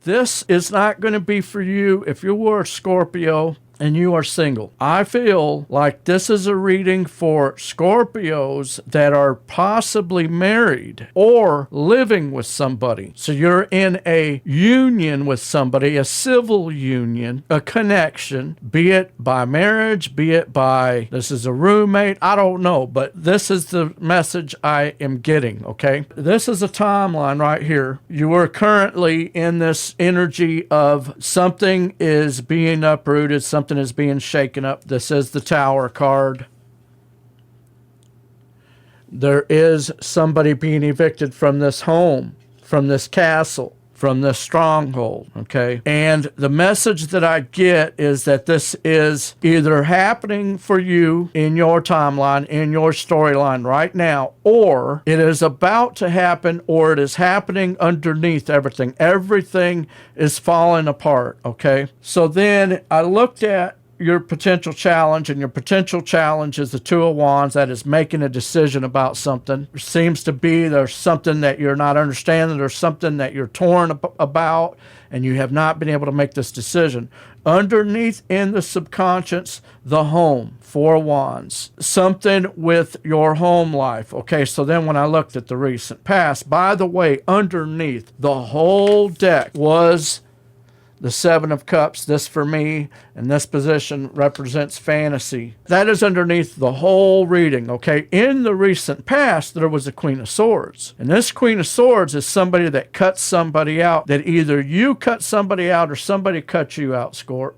this is not going to be for you if you were a Scorpio and you are single. I feel like this is a reading for Scorpios that are possibly married or living with somebody. So you're in a union with somebody, a civil union, a connection, be it by marriage, be it by this is a roommate, I don't know, but this is the message I am getting, okay? This is a timeline right here. You are currently in this energy of something is being uprooted, something is being shaken up. This is the Tower card. There is somebody being evicted from this home, from this castle, from this stronghold, okay? And the message that I get is that this is either happening for you in your timeline, in your storyline right now, or it is about to happen, or it is happening underneath everything. Everything is falling apart, okay? So then I looked at your potential challenge, and your potential challenge is the Two of Wands. That is making a decision about something. There seems to be there's something that you're not understanding. There's something that you're torn about, and you have not been able to make this decision. Underneath in the subconscious, the home, Four of Wands. Something with your home life. Okay, so then when I looked at the recent past, by the way, underneath the whole deck was the Seven of Cups. This for me, and this position represents fantasy. That is underneath the whole reading, okay? In the recent past, there was a Queen of Swords. And this Queen of Swords is somebody that cuts somebody out, that either you cut somebody out or somebody cut you out, Scorp.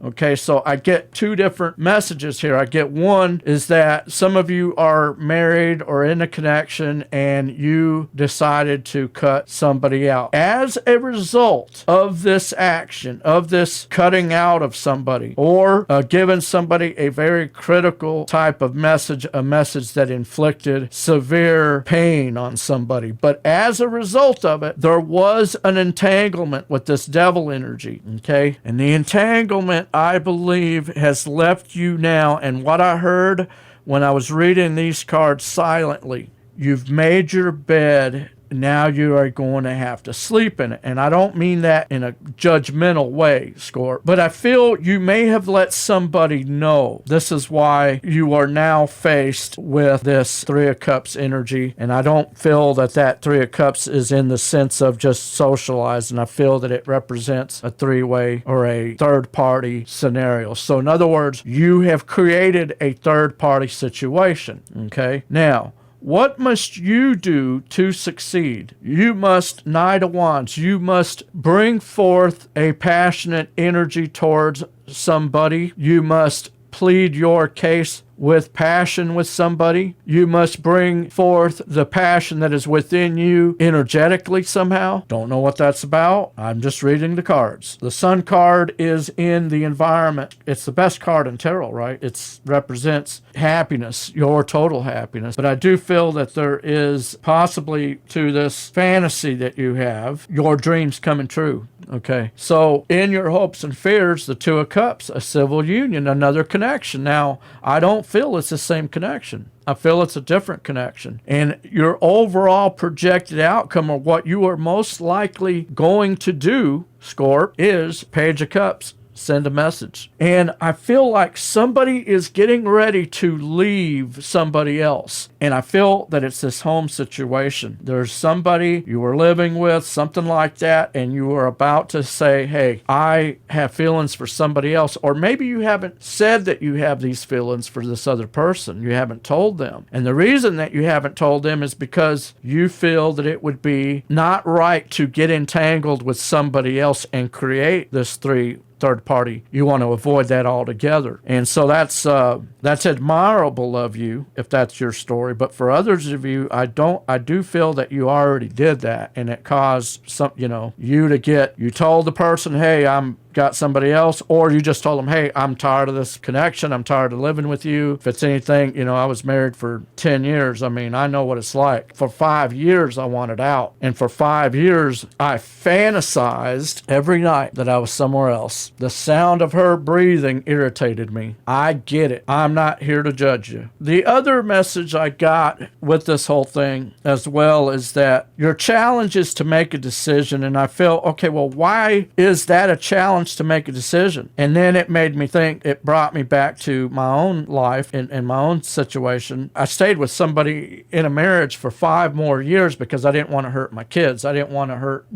Okay, so I get two different messages here. I get one is that some of you are married or in a connection and you decided to cut somebody out. As a result of this action, of this cutting out of somebody, or giving somebody a very critical type of message, a message that inflicted severe pain on somebody. But as a result of it, there was an entanglement with this devil energy, okay? And the entanglement, I believe, has left you now. And what I heard when I was reading these cards silently, you've made your bed, now you are going to have to sleep in it. And I don't mean that in a judgmental way, Scorp, but I feel you may have let somebody know. This is why you are now faced with this Three of Cups energy. And I don't feel that that Three of Cups is in the sense of just socializing. I feel that it represents a three-way or a third-party scenario. So in other words, you have created a third-party situation, okay? Now, what must you do to succeed? You must, Knight of Wands, you must bring forth a passionate energy towards somebody. You must plead your case with passion with somebody. You must bring forth the passion that is within you energetically somehow. Don't know what that's about. I'm just reading the cards. The Sun card is in the environment. It's the best card in tarot, right? It represents happiness, your total happiness. But I do feel that there is possibly to this fantasy that you have, your dreams coming true. Okay. So in your hopes and fears, the Two of Cups, a civil union, another connection. Now, I don't feel it's the same connection. I feel it's a different connection. And your overall projected outcome of what you are most likely going to do, Scorp, is Page of Cups. Send a message. And I feel like somebody is getting ready to leave somebody else. And I feel that it's this home situation. There's somebody you were living with, something like that, and you are about to say, hey, I have feelings for somebody else. Or maybe you haven't said that you have these feelings for this other person. You haven't told them. And the reason that you haven't told them is because you feel that it would be not right to get entangled with somebody else and create this third party. You want to avoid that altogether. And so that's admirable of you if that's your story. But for others of you, I do feel that you already did that, and it caused you told the person, hey, I'm got somebody else, or you just told them, hey, I'm tired of this connection. I'm tired of living with you. If it's anything, I was married for 10 years. I mean, I know what it's like. For 5 years, I wanted out. And for 5 years, I fantasized every night that I was somewhere else. The sound of her breathing irritated me. I get it. I'm not here to judge you. The other message I got with this whole thing as well is that your challenge is to make a decision. And I felt, okay, well, why is that a challenge to make a decision? And then it made me think, it brought me back to my own life and my own situation. I stayed with somebody in a marriage for 5 more years because I didn't want to hurt my kids. I didn't want to hurt,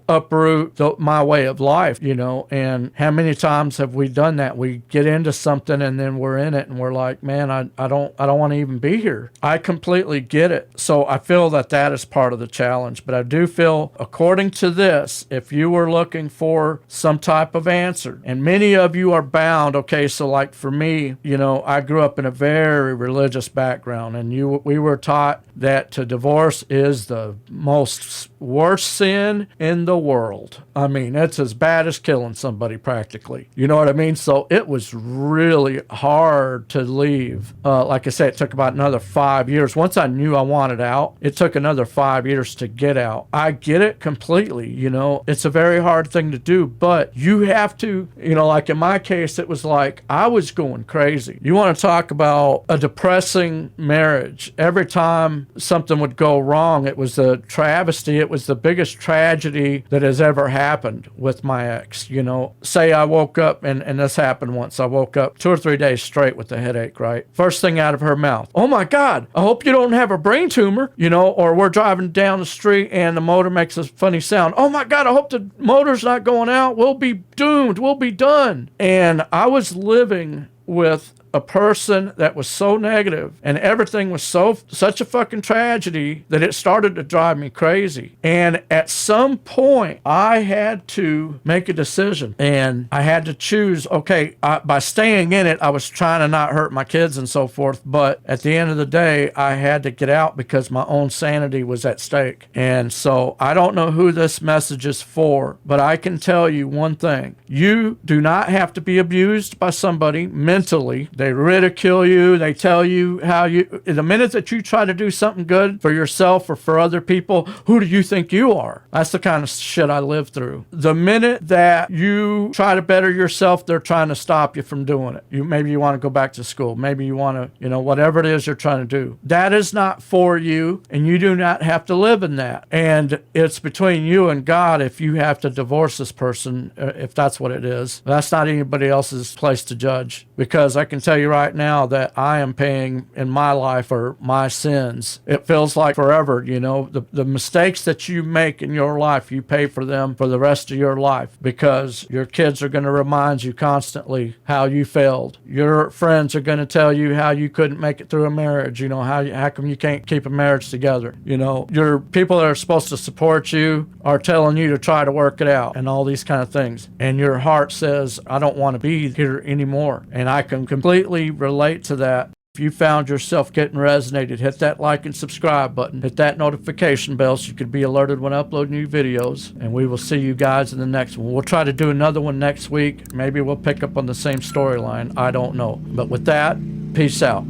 uproot my way of life, and how many times have we done that? We get into something and then we're in it and we're like, man, I don't want to even be here. I completely get it. So I feel that is part of the challenge. But I do feel, according to this, if you were looking for some type of answer, and many of you are bound, okay, so like for me, I grew up in a very religious background, and we were taught that to divorce is the most worst sin in the world. I mean, it's as bad as killing somebody practically. You know what I mean? So it was really hard to leave. Like I said, it took about another 5 years. Once I knew I wanted out, it took another 5 years to get out. I get it completely. It's a very hard thing to do, but you have to, like in my case, it was like I was going crazy. You want to talk about a depressing marriage. Every time something would go wrong, it was a travesty. It was the biggest tragedy that has ever happened with my ex. Say I woke up, and this happened once. I woke up 2 or 3 days straight with a headache, right? First thing out of her mouth, oh my God, I hope you don't have a brain tumor, or we're driving down the street and the motor makes a funny sound. Oh my God, I hope the motor's not going out. We'll be doomed. We'll be done. And I was living with a person that was so negative, and everything was such a fucking tragedy that it started to drive me crazy. And at some point, I had to make a decision, and I had to choose, okay, by staying in it, I was trying to not hurt my kids and so forth, but at the end of the day, I had to get out because my own sanity was at stake. And so I don't know who this message is for, but I can tell you one thing. You do not have to be abused by somebody mentally. They ridicule you. They tell you the minute that you try to do something good for yourself or for other people, who do you think you are? That's the kind of shit I lived through. The minute that you try to better yourself, they're trying to stop you from doing it. Maybe you want to go back to school. Maybe you want to, whatever it is you're trying to do. That is not for you, and you do not have to live in that. And it's between you and God if you have to divorce this person, if that's what it is. That's not anybody else's place to judge, because I can tell you right now that I am paying in my life for my sins. It feels like forever, the mistakes that you make in your life, you pay for them for the rest of your life, because your kids are going to remind you constantly how you failed. Your friends are going to tell you how you couldn't make it through a marriage, how come you can't keep a marriage together. Your people that are supposed to support you are telling you to try to work it out and all these kind of things. And your heart says, I don't want to be here anymore. And I can completely relate to that. If you found yourself getting resonated, hit that like and subscribe button. Hit that notification bell so you can be alerted when I upload new videos. And we will see you guys in the next one. We'll try to do another one next week. Maybe we'll pick up on the same storyline. I don't know. But with that, peace out.